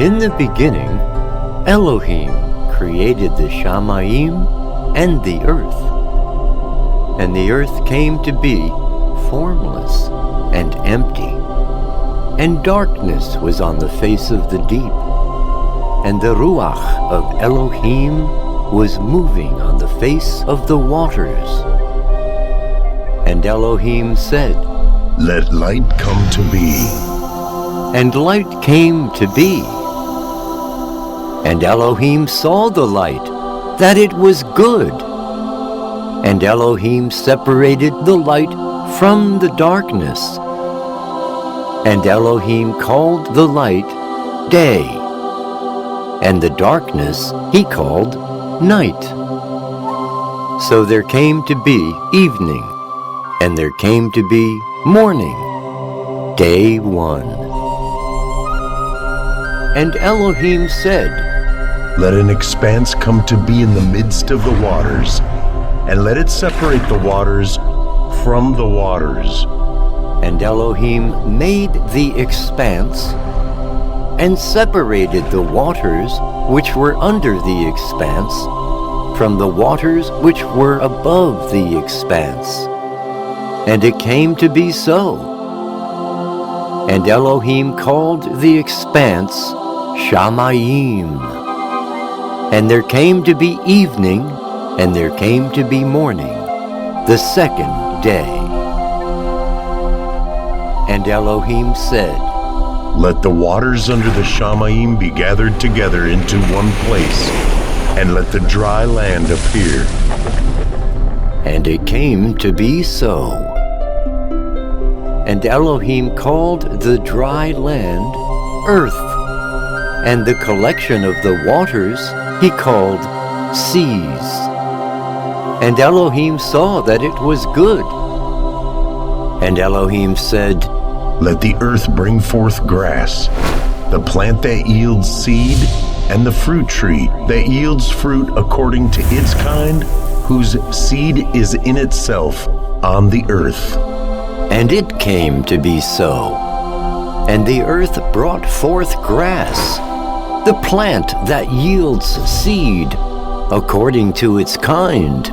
In the beginning, Elohim created the Shamayim and the earth. And the earth came to be formless and empty, and darkness was on the face of the deep, and the Ruach of Elohim was moving on the face of the waters. And Elohim said, "Let light come to be." And light came to be. And Elohim saw the light, that it was good. And Elohim separated the light from the darkness. And Elohim called the light day, and the darkness he called night. So there came to be evening, and there came to be morning, day one. And Elohim said, "Let an expanse come to be in the midst of the waters, and let it separate the waters from the waters." And Elohim made the expanse, and separated the waters which were under the expanse from the waters which were above the expanse. And it came to be so. And Elohim called the expanse Shamayim. And there came to be evening, and there came to be morning, the second day. And Elohim said, "Let the waters under the Shamayim be gathered together into one place, and let the dry land appear." And it came to be so. And Elohim called the dry land earth, and the collection of the waters he called seas. And Elohim saw that it was good. And Elohim said, "Let the earth bring forth grass, the plant that yields seed, and the fruit tree that yields fruit according to its kind, whose seed is in itself on the earth." And it came to be so. And the earth brought forth grass, the plant that yields seed according to its kind,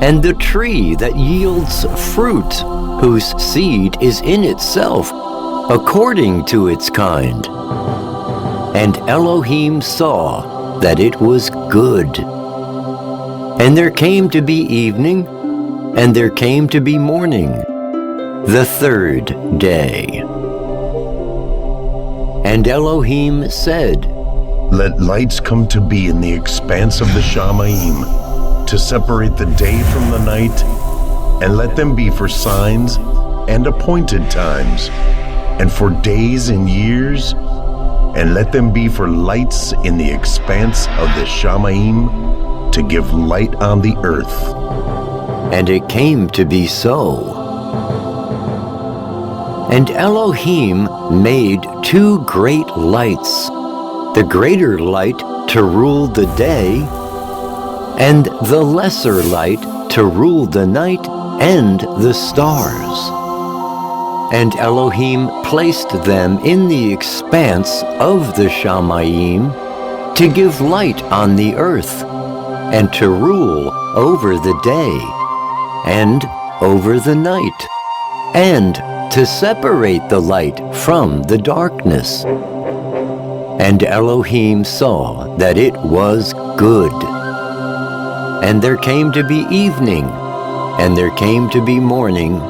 and the tree that yields fruit, whose seed is in itself according to its kind. And Elohim saw that it was good. And there came to be evening, and there came to be morning, the third day. And Elohim said, "Let lights come to be in the expanse of the Shamayim, to separate the day from the night, and let them be for signs and appointed times, and for days and years, and let them be for lights in the expanse of the Shamayim, to give light on the earth." And it came to be so. And Elohim made two great lights, the greater light to rule the day, and the lesser light to rule the night and the stars. And Elohim placed them in the expanse of the Shamayim to give light on the earth, and to rule over the day and over the night, and to separate the light from the darkness. And Elohim saw that it was good. And there came to be evening, and there came to be morning,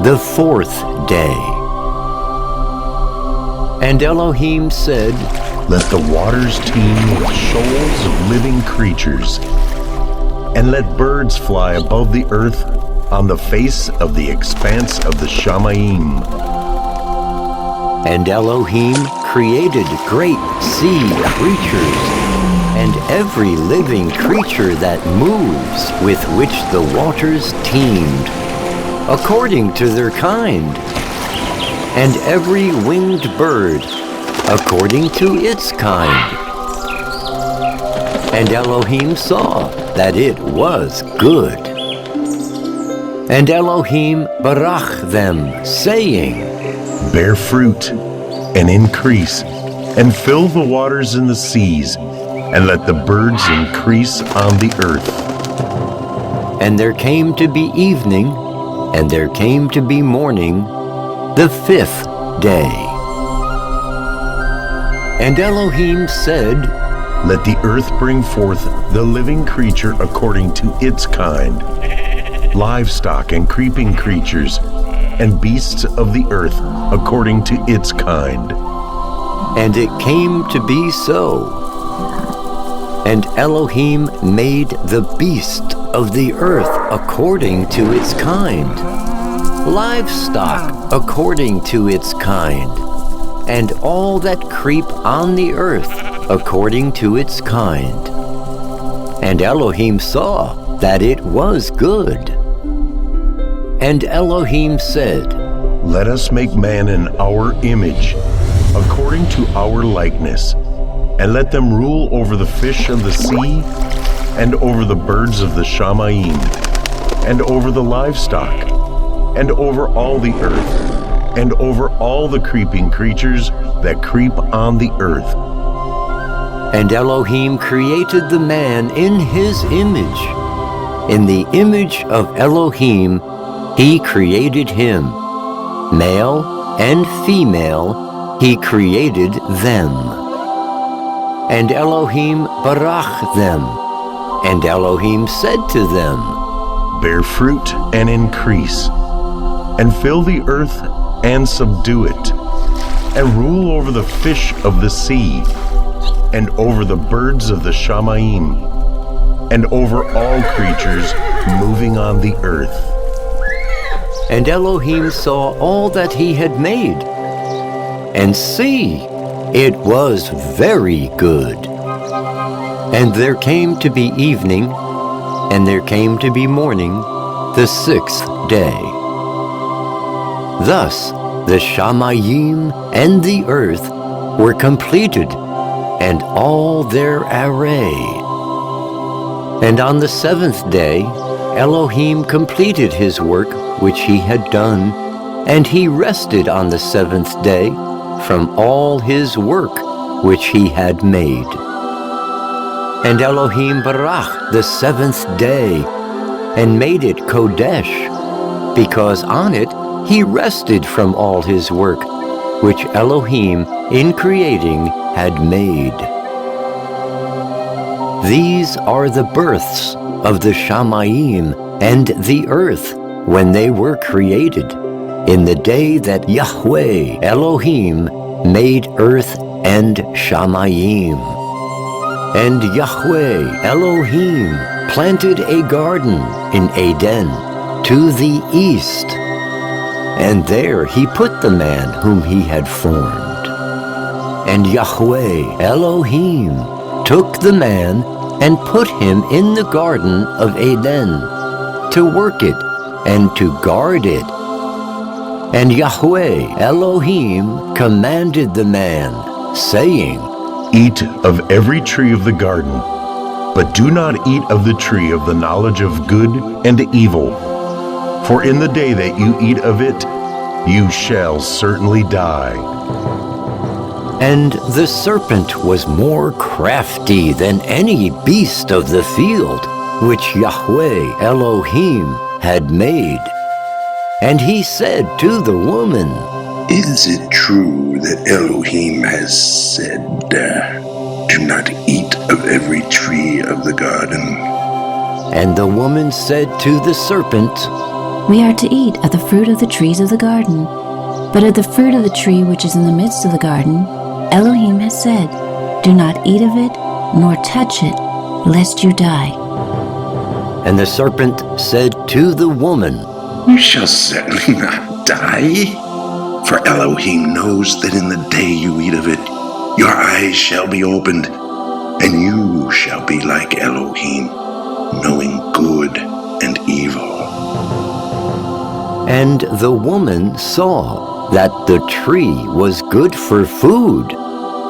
the fourth day. And Elohim said, "Let the waters teem with shoals of living creatures, and let birds fly above the earth on the face of the expanse of the Shamayim." And Elohim created great sea creatures, and every living creature that moves, with which the waters teemed, according to their kind, and every winged bird, according to its kind. And Elohim saw that it was good. And Elohim barach them, saying, "Bear fruit and increase, and fill the waters in the seas, and let the birds increase on the earth. And there came to be evening, and there came to be morning, the fifth day. And Elohim said, Let the earth bring forth the living creature according to its kind, livestock and creeping creatures, and beasts of the earth according to its kind. And it came to be so. And Elohim made the beast of the earth according to its kind, livestock according to its kind, and all that creep on the earth according to its kind. And Elohim saw that it was good. And Elohim said, Let us make man in our image, according to our likeness, and let them rule over the fish of the sea, and over the birds of the Shamayim, and over the livestock, and over all the earth, and over all the creeping creatures that creep on the earth. And Elohim created the man in his image. In the image of Elohim he created him. Male and female he created them. And Elohim barach them. And Elohim said to them, Bear fruit and increase, and fill the earth and subdue it, and rule over the fish of the sea, and over the birds of the Shamayim, and over all creatures moving on the earth. And Elohim saw all that he had made, and see, it was very good. And there came to be evening, and there came to be morning, the sixth day. Thus the Shamayim and the earth were completed, and all their array. And on the seventh day Elohim completed his work which he had done, and he rested on the seventh day from all his work which he had made. And Elohim barach the seventh day, and made it Kodesh, because on it he rested from all his work which Elohim in creating had made. These are the births of the Shamayim and the earth when they were created, in the day that Yahweh Elohim made earth and Shamayim. And Yahweh Elohim planted a garden in Eden to the east, and there he put the man whom he had formed. And Yahweh Elohim took the man and put him in the garden of Eden to work it and to guard it. And Yahweh Elohim commanded the man, saying, Eat of every tree of the garden, but do not eat of the tree of the knowledge of good and evil. For in the day that you eat of it, you shall certainly die. And the serpent was more crafty than any beast of the field which Yahweh Elohim had made. And he said to the woman, Is it true that Elohim has said, Do not eat of every tree of the garden? And the woman said to the serpent, We are to eat of the fruit of the trees of the garden. But of the fruit of the tree which is in the midst of the garden, Elohim has said, Do not eat of it, nor touch it, lest you die. And the serpent said to the woman, You shall certainly not die. For Elohim knows that in the day you eat of it, your eyes shall be opened, and you shall be like Elohim, knowing good and evil. And the woman saw that the tree was good for food,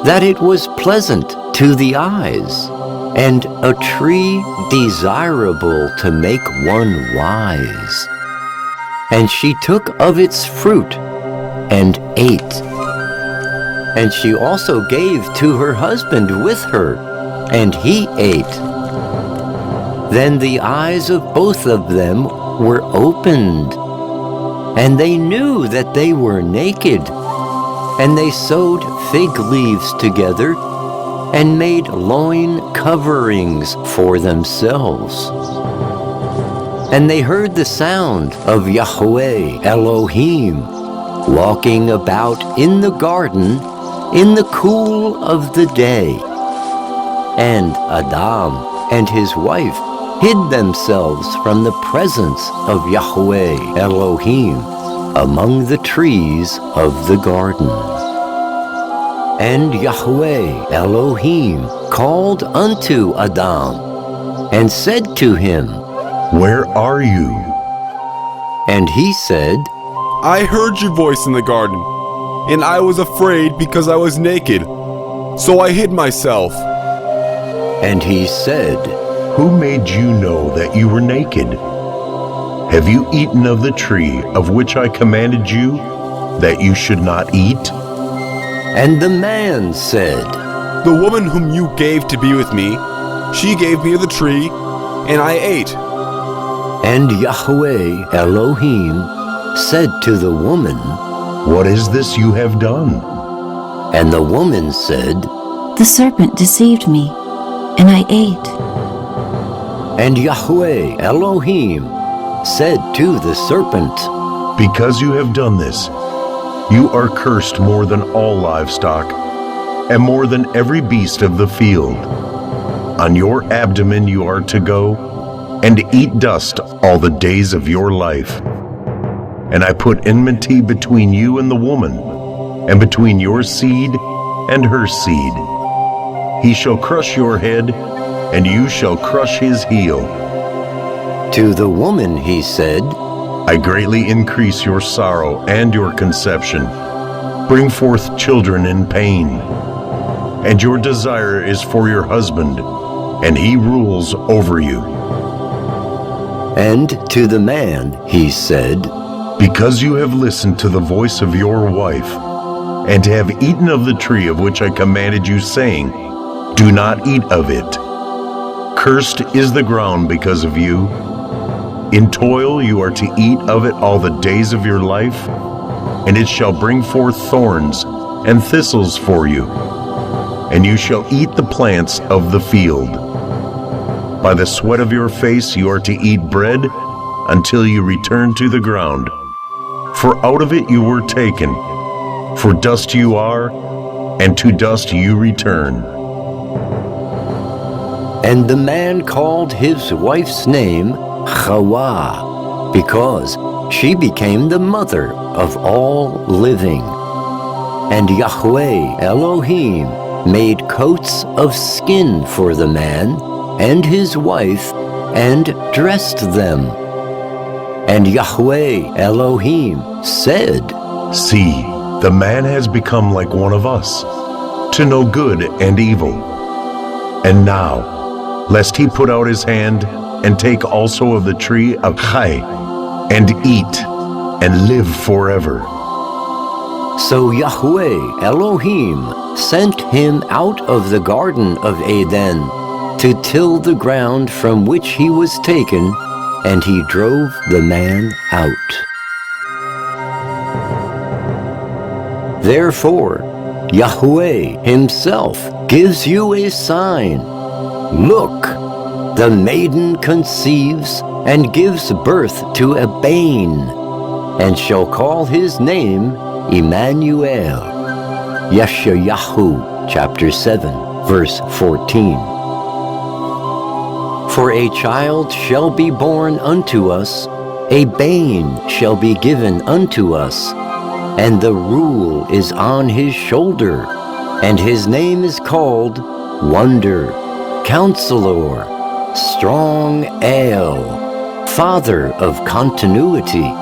that it was pleasant to the eyes, and a tree desirable to make one wise. And she took of its fruit and ate. and she also gave to her husband with her, and he ate. Then the eyes of both of them were opened, and they knew that they were naked, and they sewed fig leaves together and made loin coverings for themselves. And they heard the sound of Yahweh Elohim walking about in the garden in the cool of the day. And Adam and his wife hid themselves from the presence of Yahweh Elohim among the trees of the garden. And Yahweh Elohim called unto Adam and said to him, Where are you? And he said, I heard your voice in the garden, and I was afraid because I was naked, so I hid myself. And he said, Who made you know that you were naked? Have you eaten of the tree of which I commanded you that you should not eat? And the man said, The woman whom you gave to be with me, she gave me of the tree, and I ate. And Yahweh Elohim said to the woman, What is this you have done? And the woman said, The serpent deceived me, and I ate. And Yahweh Elohim said to the serpent, Because you have done this, you are cursed more than all livestock, and more than every beast of the field. On your abdomen you are to go, and eat dust all the days of your life. And I put enmity between you and the woman, and between your seed and her seed. He shall crush your head, and you shall crush his heel. To the woman he said, I greatly increase your sorrow and your conception. Bring forth children in pain. And your desire is for your husband, and he rules over you. And to the man he said, Because you have listened to the voice of your wife, and have eaten of the tree of which I commanded you, saying, Do not eat of it. Cursed is the ground because of you. In toil you are to eat of it all the days of your life, and it shall bring forth thorns and thistles for you, and you shall eat the plants of the field. By the sweat of your face you are to eat bread until you return to the ground. For out of it you were taken, for dust you are, and to dust you return. And the man called his wife's name Chawah, because she became the mother of all living. And Yahweh Elohim made coats of skin for the man and his wife, and dressed them. And Yahweh Elohim said, See, the man has become like one of us, to know good and evil. And now, lest he put out his hand and take also of the tree of Chai, and eat, and live forever. So Yahweh Elohim sent him out of the Garden of Eden to till the ground from which he was taken, and he drove the man out. Therefore, Yahweh himself gives you a sign. Look, the maiden conceives and gives birth to a bane, and shall call his name Emmanuel. Yeshayahu, chapter 7, verse 14. For a child shall be born unto us, a bane shall be given unto us, and the rule is on his shoulder, and his name is called Wonder, Counselor, Strong Ale, Father of Continuity,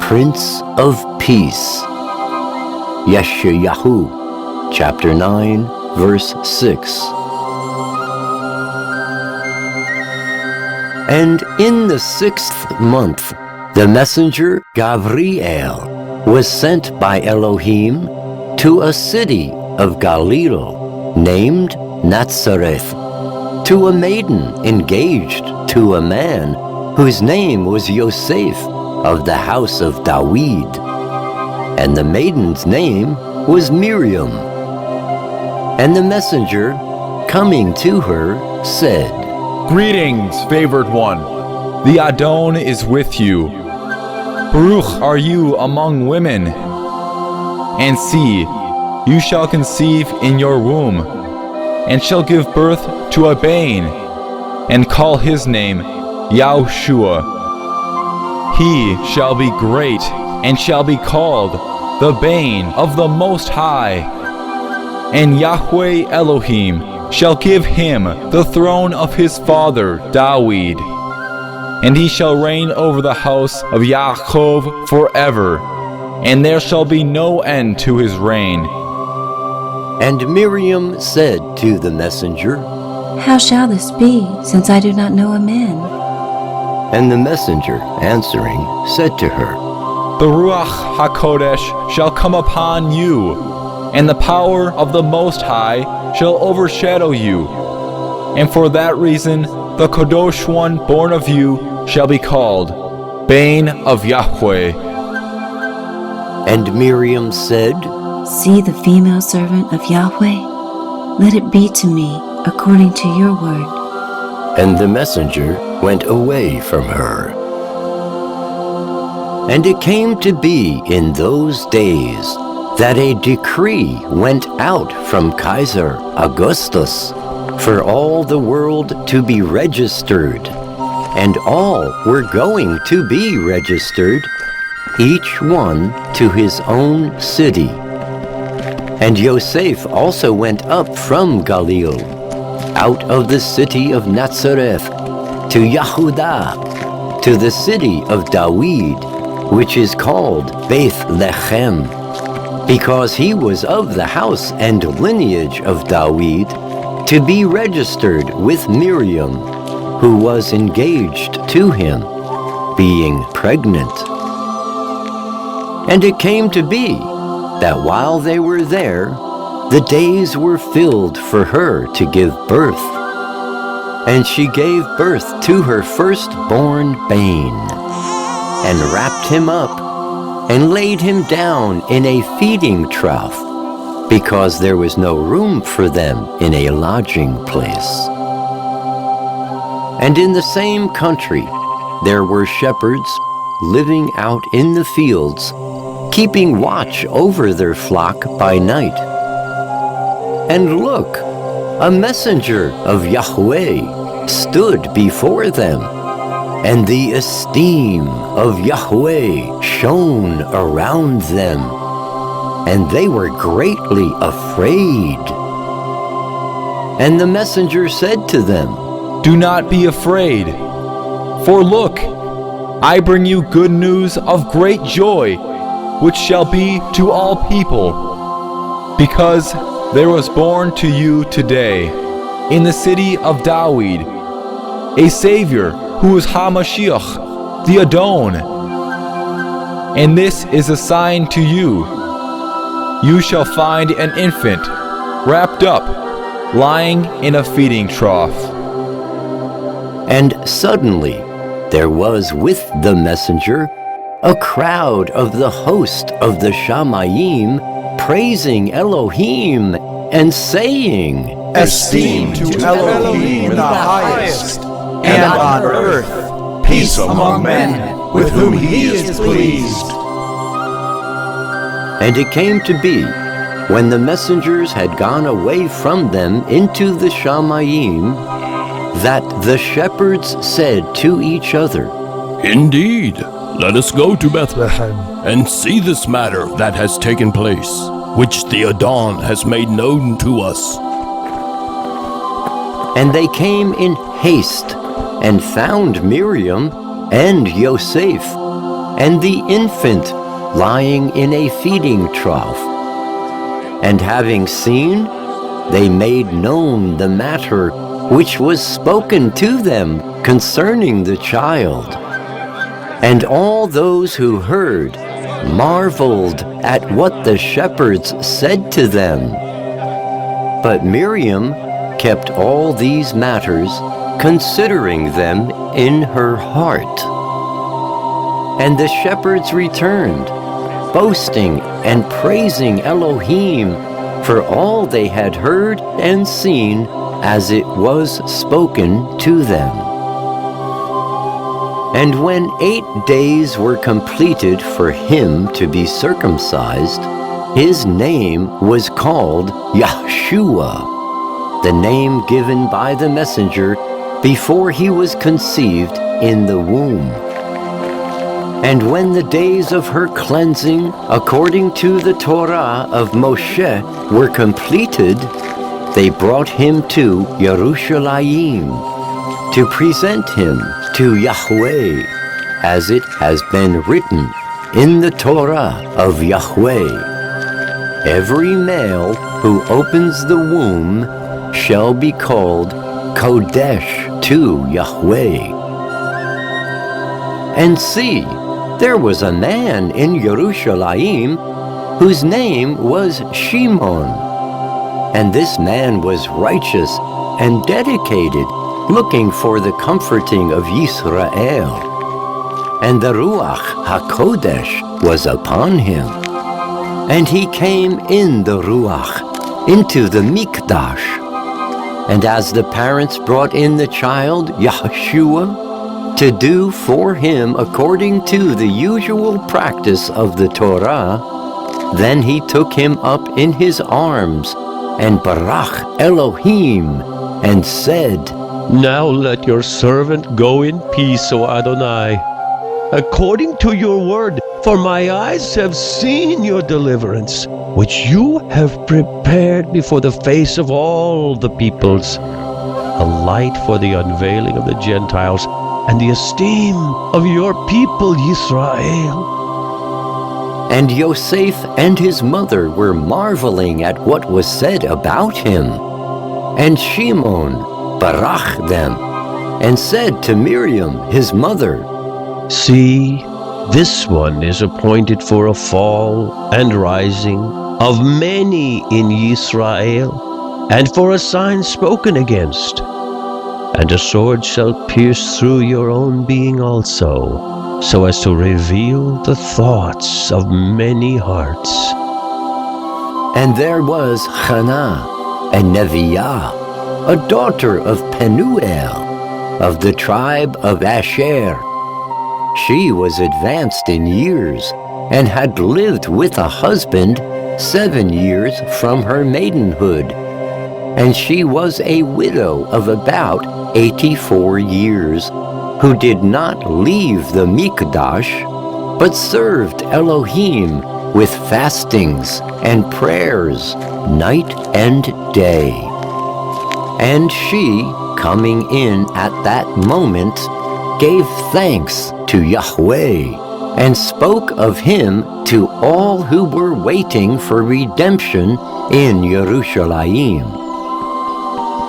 Prince of Peace. Yeshayahu, chapter 9, verse 6. And in the 6th month, the messenger Gabriel was sent by Elohim to a city of Galilee named Nazareth, to a maiden engaged to a man whose name was Yosef of the house of David, and the maiden's name was Miriam. And the messenger, coming to her, said, Greetings, favored one. The Adon is with you. Baruch are you among women. And see, you shall conceive in your womb, and shall give birth to a babe, and call his name Yahushua. He shall be great, and shall be called the Babe of the Most High. And Yahweh Elohim shall give him the throne of his father David, and he shall reign over the house of Yaakov forever, and there shall be no end to his reign. And Miriam said to the messenger, How shall this be, since I do not know a man? And the messenger answering said to her, The Ruach HaKodesh shall come upon you, and the power of the Most High shall overshadow you. And for that reason, the Kadosh one born of you shall be called Bane of Yahweh. And Miriam said, See the female servant of Yahweh. Let it be to me according to your word. And the messenger went away from her. And it came to be in those days that a decree went out from Kaiser Augustus for all the world to be registered, and all were going to be registered, each one to his own city. And Yosef also went up from Galilee, out of the city of Nazareth, to Yehudah, to the city of David, which is called Bethlehem, because he was of the house and lineage of David, to be registered with Miriam, who was engaged to him, being pregnant. And it came to be that while they were there, the days were filled for her to give birth. And she gave birth to her firstborn Bane, and wrapped him up, and laid him down in a feeding trough, because there was no room for them in a lodging place. And in the same country there were shepherds living out in the fields, keeping watch over their flock by night. And look, a messenger of Yahweh stood before them, and the esteem of Yahweh shone around them, and they were greatly afraid. And the messenger said to them, Do not be afraid, for look, I bring you good news of great joy, which shall be to all people, because there was born to you today, in the city of David, a Savior, who is HaMashiach, the Adon. And this is a sign to you. You shall find an infant, wrapped up, lying in a feeding trough. And suddenly there was with the messenger a crowd of the host of the Shamayim, praising Elohim and saying, Esteem to Elohim in the highest, and on earth peace among men with whom he is pleased. And it came to be, when the messengers had gone away from them into the Shamayim, that the shepherds said to each other, Indeed, let us go to Bethlehem and see this matter that has taken place, which the Adon has made known to us. And they came in haste, and found Miriam and Yosef, and the infant lying in a feeding trough. And having seen, they made known the matter which was spoken to them concerning the child. And all those who heard marveled at what the shepherds said to them. But Miriam kept all these matters, considering them in her heart. And the shepherds returned, boasting and praising Elohim for all they had heard and seen as it was spoken to them. And when 8 days were completed for him to be circumcised, his name was called Yahushua, the name given by the messenger before he was conceived in the womb. And when the days of her cleansing, according to the Torah of Moshe, were completed, they brought him to Yerushalayim to present him to Yahweh, as it has been written in the Torah of Yahweh. Every male who opens the womb shall be called Kodesh to Yahweh. And see, there was a man in Yerushalayim whose name was Shimon. And this man was righteous and dedicated, looking for the comforting of Yisrael. And the Ruach HaKodesh was upon him. And he came in the Ruach, into the Mikdash. And as the parents brought in the child, Yahushua, to do for him according to the usual practice of the Torah, then he took him up in his arms and barach Elohim and said, Now let your servant go in peace, O Adonai, according to your word, for my eyes have seen your deliverance, which you have prepared before the face of all the peoples, a light for the unveiling of the Gentiles, and the esteem of your people Yisrael. And Yosef and his mother were marveling at what was said about him. And Shimon barach them, and said to Miriam his mother, See, this one is appointed for a fall and rising of many in Yisrael, and for a sign spoken against. And a sword shall pierce through your own being also, so as to reveal the thoughts of many hearts. And there was Hannah, a Neviah, a daughter of Penuel, of the tribe of Asher. She was advanced in years, and had lived with a husband 7 years from her maidenhood. And she was a widow of about 84 years, who did not leave the Mikdash, but served Elohim with fastings and prayers night and day. And she, coming in at that moment, gave thanks to Yahweh, and spoke of him to all who were waiting for redemption in Yerushalayim.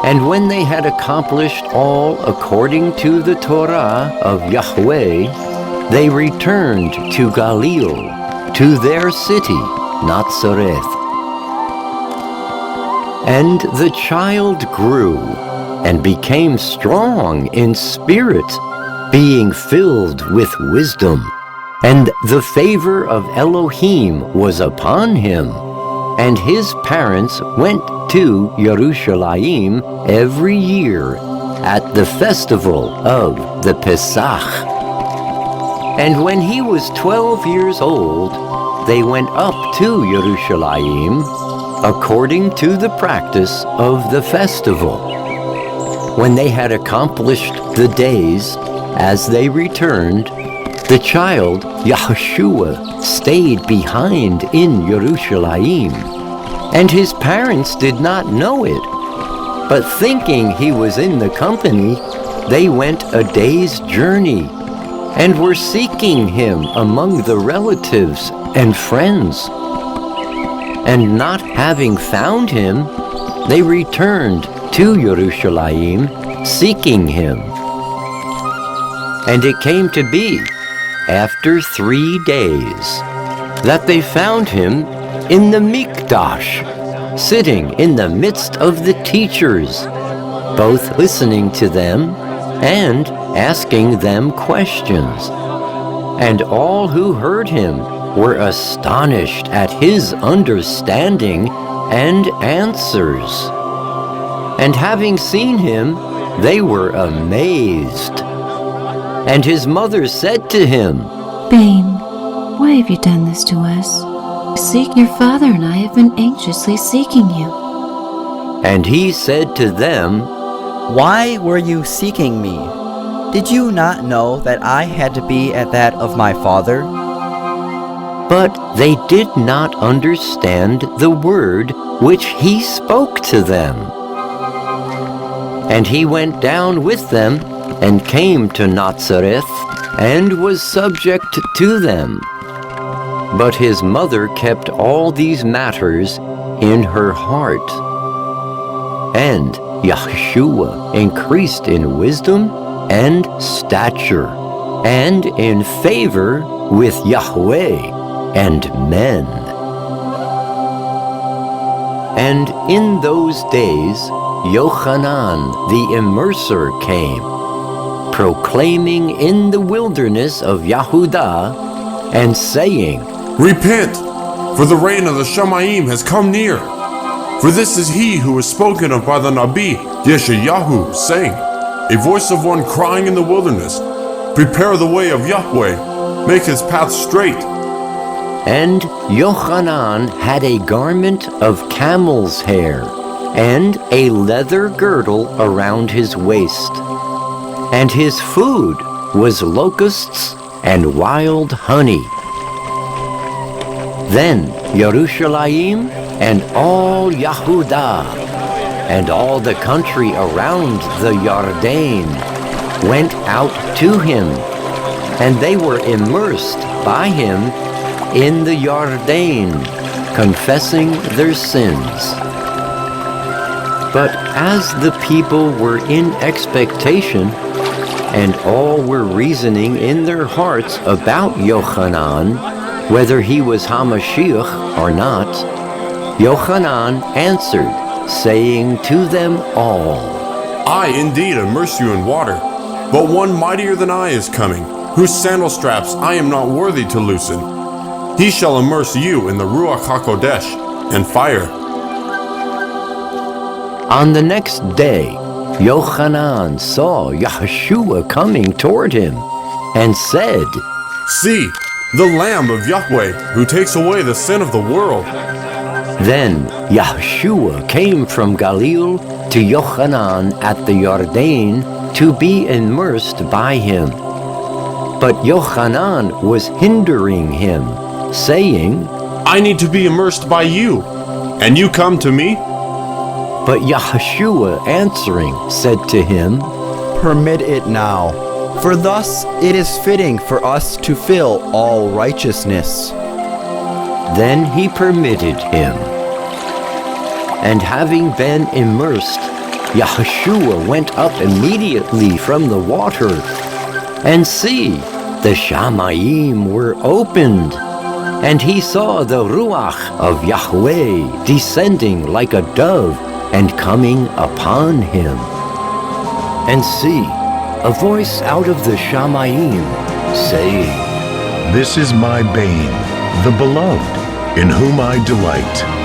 And when they had accomplished all according to the Torah of Yahweh, they returned to Galilee, to their city, Nazareth. And the child grew, and became strong in spirit, being filled with wisdom. And the favor of Elohim was upon him. And his parents went to Yerushalayim every year at the festival of the Pesach. And when he was 12 years old, they went up to Yerushalayim according to the practice of the festival. When they had accomplished the days, as they returned, the child, Yahushua, stayed behind in Yerushalayim, and his parents did not know it. But thinking he was in the company, they went a day's journey, and were seeking him among the relatives and friends. And not having found him, they returned to Yerushalayim, seeking him. And it came to be, after 3 days, that they found him in the Mikdash, sitting in the midst of the teachers, both listening to them and asking them questions. And all who heard him were astonished at his understanding and answers. And having seen him, they were amazed. And his mother said to him, Bane, why have you done this to us? Seek your father, and I have been anxiously seeking you. And he said to them, Why were you seeking me? Did you not know that I had to be at that of my father? But they did not understand the word which he spoke to them. And he went down with them and came to Nazareth and was subject to them. But his mother kept all these matters in her heart. And Yahushua increased in wisdom and stature, and in favor with Yahweh and men. And in those days Yochanan the Immerser came, proclaiming in the wilderness of Yahudah, and saying, Repent, for the reign of the Shamayim has come near. For this is he who was spoken of by the Nabi Yeshayahu, saying, A voice of one crying in the wilderness, Prepare the way of Yahweh, make his path straight. And Yochanan had a garment of camel's hair, and a leather girdle around his waist. And his food was locusts and wild honey. Then Yerushalayim and all Yahudah and all the country around the Yarden went out to him, and they were immersed by him in the Yarden, confessing their sins. But as the people were in expectation, and all were reasoning in their hearts about Yochanan, whether he was Hamashiach or not, Yochanan answered, saying to them all, I indeed immerse you in water, but one mightier than I is coming, whose sandal straps I am not worthy to loosen. He shall immerse you in the Ruach HaKodesh and fire. On the next day, Yochanan saw Yahushua coming toward him, and said, See, the Lamb of Yahweh, who takes away the sin of the world. Then Yahushua came from Galilee to Yochanan at the Yarden to be immersed by him. But Yochanan was hindering him, saying, I need to be immersed by you, and you come to me? But Yahushua answering said to him, Permit it now, for thus it is fitting for us to fill all righteousness. Then he permitted him. And having been immersed, Yahushua went up immediately from the water, and see, the Shamayim were opened, and he saw the Ruach of Yahweh descending like a dove and coming upon him. And see, a voice out of the Shamayim, saying, This is my Bane, the beloved, in whom I delight.